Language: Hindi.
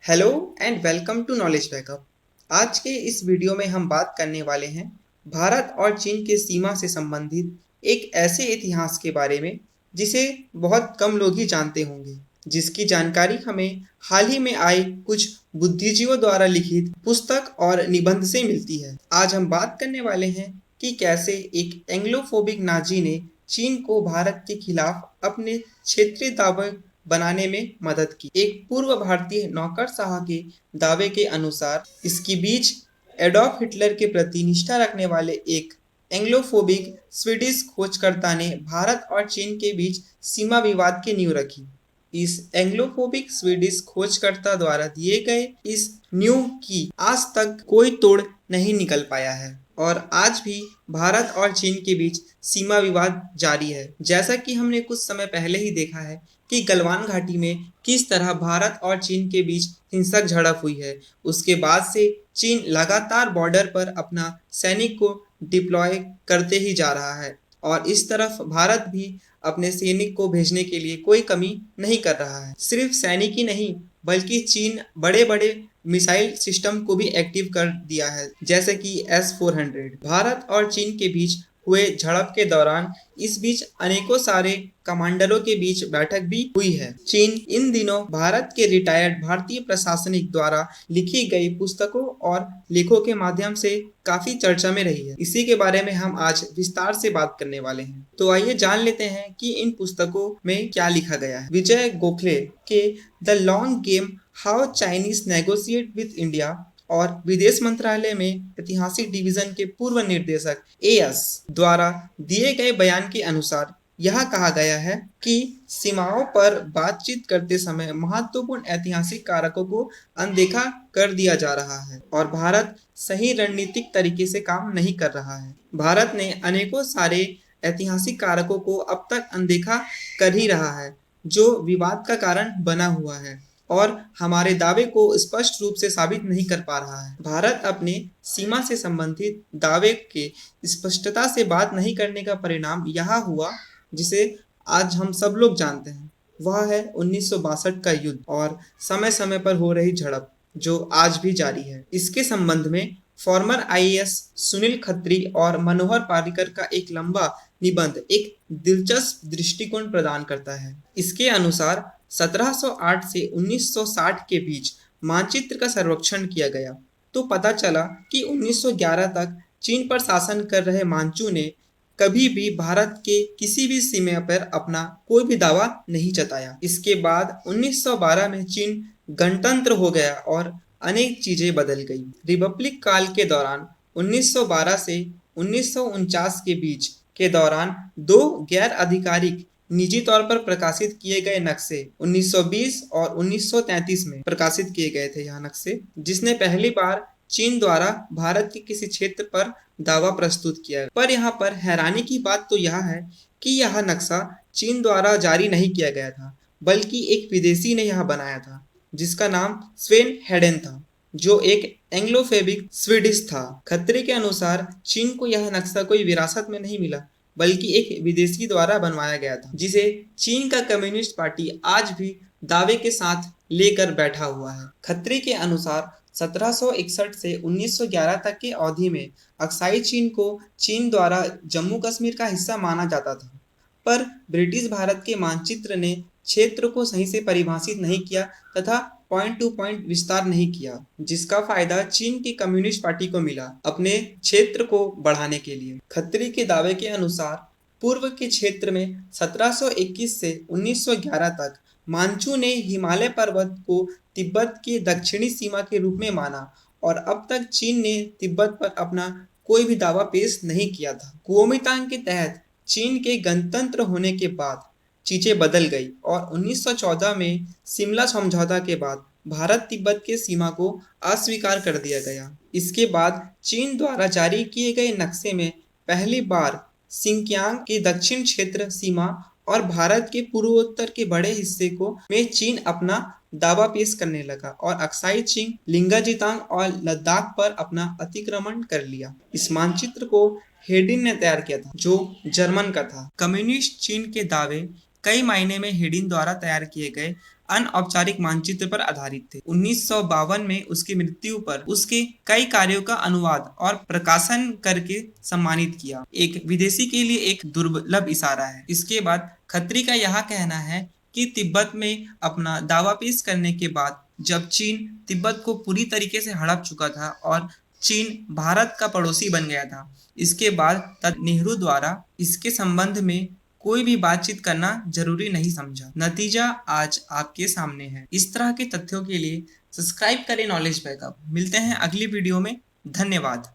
Hello and welcome to knowledge backup. आज के इस वीडियो में हम बात करने वाले हैं भारत और चीन के सीमा से संबंधित एक ऐसे इतिहास के बारे में जिसे बहुत कम लोग ही जानते होंगे, जिसकी जानकारी हमें हाल ही में आए कुछ बुद्धिजीवियों द्वारा लिखित पुस्तक और निबंध से मिलती है। आज हम बात करने वाले हैं कि कैसे एक एंग्लोफोबिक नाजी ने चीन को भारत के खिलाफ अपने क्षेत्रीय दावे बनाने में मदद की। एक पूर्व भारतीय नौकरशाह के दावे के अनुसार इसके बीच एडॉल्फ हिटलर के प्रति निष्ठा रखने वाले एक एंग्लोफोबिक स्वीडिश खोजकर्ता ने भारत और चीन के बीच सीमा विवाद की नींव रखी। इस एंग्लोफोबिक स्वीडिश खोजकर्ता द्वारा दिए गए इस नींव की आज तक कोई तोड़ नहीं निकल पाया है और आज भी भारत और चीन के बीच सीमा विवाद जारी है। जैसा कि हमने कुछ समय पहले ही देखा है कि गलवान घाटी में किस तरह भारत और चीन के बीच हिंसक झड़प हुई है। उसके बाद से चीन लगातार बॉर्डर पर अपना सैनिक को डिप्लॉय करते ही जा रहा है और इस तरफ भारत भी अपने सैनिक को भेजने के लिए कोई कमी नहीं कर रहा है। सिर्फ सैनिक ही नहीं बल्कि चीन बड़े बड़े मिसाइल सिस्टम को भी एक्टिव कर दिया है, जैसे कि S-400। भारत और चीन के बीच हुए झड़प के दौरान इस बीच अनेकों सारे कमांडरों के बीच बैठक भी हुई है। चीन इन दिनों भारत के रिटायर्ड भारतीय प्रशासनिक द्वारा लिखी गई पुस्तकों और लेखों के माध्यम से काफी चर्चा में रही है। इसी के बारे में हम आज विस्तार से बात करने वाले हैं। तो आइए जान लेते हैं कि इन पुस्तकों में क्या लिखा गया है। विजय गोखले के the long game, how Chinese negotiate with India और विदेश मंत्रालय में ऐतिहासिक डिवीजन के पूर्व निर्देशक AS द्वारा दिए गए बयान के अनुसार यह कहा गया है कि सीमाओं पर बातचीत करते समय महत्वपूर्ण ऐतिहासिक कारकों को अनदेखा कर दिया जा रहा है और भारत सही रणनीतिक तरीके से काम नहीं कर रहा है। भारत ने अनेकों सारे ऐतिहासिक कारकों को अब तक अनदेखा कर ही रहा है, जो विवाद का कारण बना हुआ है और हमारे दावे को स्पष्ट रूप से साबित नहीं कर पा रहा है। भारत अपने सीमा से संबंधित दावे के स्पष्टता से बात नहीं करने का परिणाम यह हुआ जिसे आज हम सब लोग जानते हैं। वह है 1962 का युद्ध और समय समय पर हो रही झड़प जो आज भी जारी है। इसके संबंध में फॉर्मर IAS सुनील खत्री और मनोहर पारिकर का एक लंबा निबंध एक दिलचस्प दृष्टिकोण प्रदान करता है। इसके अनुसार 1708 से 1960 के बीच मानचित्र का सर्वेक्षण किया गया तो पता चला कि 1911 तक चीन पर शासन कर रहे मांचू ने कभी भी भारत के किसी भी सीमा पर अपना कोई भी दावा नहीं जताया। इसके बाद 1912 में चीन गणतंत्र हो गया और अनेक चीजें बदल गई। रिपब्लिक काल के दौरान 1912 से 1949 के बीच के दौरान दो गैर आधिकारिक निजी तौर पर प्रकाशित किए गए नक्शे 1920 और 1933 में प्रकाशित किए गए थे। यह नक्शे जिसने पहली बार चीन द्वारा भारत के किसी क्षेत्र पर दावा प्रस्तुत किया। पर यहाँ पर हैरानी की बात तो यह है कि यह नक्शा चीन द्वारा जारी नहीं किया गया था बल्कि एक विदेशी ने यह बनाया था जिसका नाम स्वेन हेडेन था, जो एक एंग्लोफेबिक स्वीडिश था। खत्री के अनुसार चीन को यह नक्शा कोई विरासत में नहीं मिला बल्कि एक विदेशी द्वारा बनवाया गया था, जिसे चीन का कम्युनिस्ट पार्टी आज भी दावे के साथ लेकर बैठा हुआ है। खत्री के अनुसार 1761 से 1911 तक के अवधि में अक्साई चीन को चीन द्वारा जम्मू कश्मीर का हिस्सा माना जाता था, पर ब्रिटिश भारत के मानचित्र ने क्षेत्र को सही से परिभाषित नहीं किया तथा पॉइंट टू पॉइंट विस्तार नहीं किया, जिसका फायदा चीन की कम्युनिस्ट पार्टी को मिला अपने क्षेत्र को बढ़ाने के लिए। खत्री के दावे के अनुसार पूर्व के क्षेत्र में 1721 से 1911 तक मांचू ने हिमालय पर्वत को तिब्बत की दक्षिणी सीमा के रूप में माना और अब तक चीन ने तिब्बत पर अपना कोई भी दावा पेश नहीं किया था। कुओमितांग के तहत चीन के गणतंत्र होने के बाद चीजें बदल गई और 1914 में शिमला समझौता के बाद भारत तिब्बत के सीमा को अस्वीकार कर दिया गया। इसके बाद चीन द्वारा जारी किए गए नक्शे में पहली बार सिंकियांग के दक्षिण क्षेत्र सीमा और भारत के पूर्वोत्तर के बड़े हिस्से को में चीन अपना दावा पेश करने लगा और अक्साई चीन, लिंगाजितांग और लद्दाख पर अपना अतिक्रमण कर लिया। इस मानचित्र को हेडिन ने तैयार किया था, जो जर्मन का था। कम्युनिस्ट चीन के दावे कई मायने में हेडिन द्वारा तैयार किए गए अनौपचारिक मानचित्र पर आधारित थे। 1952 में उसकी मृत्यु पर उसके कई कार्यों का अनुवाद और प्रकाशन करके सम्मानित किया। एक विदेशी के लिए एक दुर्लभ इशारा है। इसके बाद खत्री का यह कहना है कि तिब्बत में अपना दावा पेश करने के बाद जब चीन तिब्बत को पूरी तरीके से हड़प चुका था और चीन भारत का पड़ोसी बन गया था, इसके बाद तब नेहरू द्वारा इसके संबंध में कोई भी बातचीत करना जरूरी नहीं समझा। नतीजा आज आपके सामने है। इस तरह के तथ्यों के लिए सब्सक्राइब करें नॉलेज बैकअप। मिलते हैं अगली वीडियो में। धन्यवाद।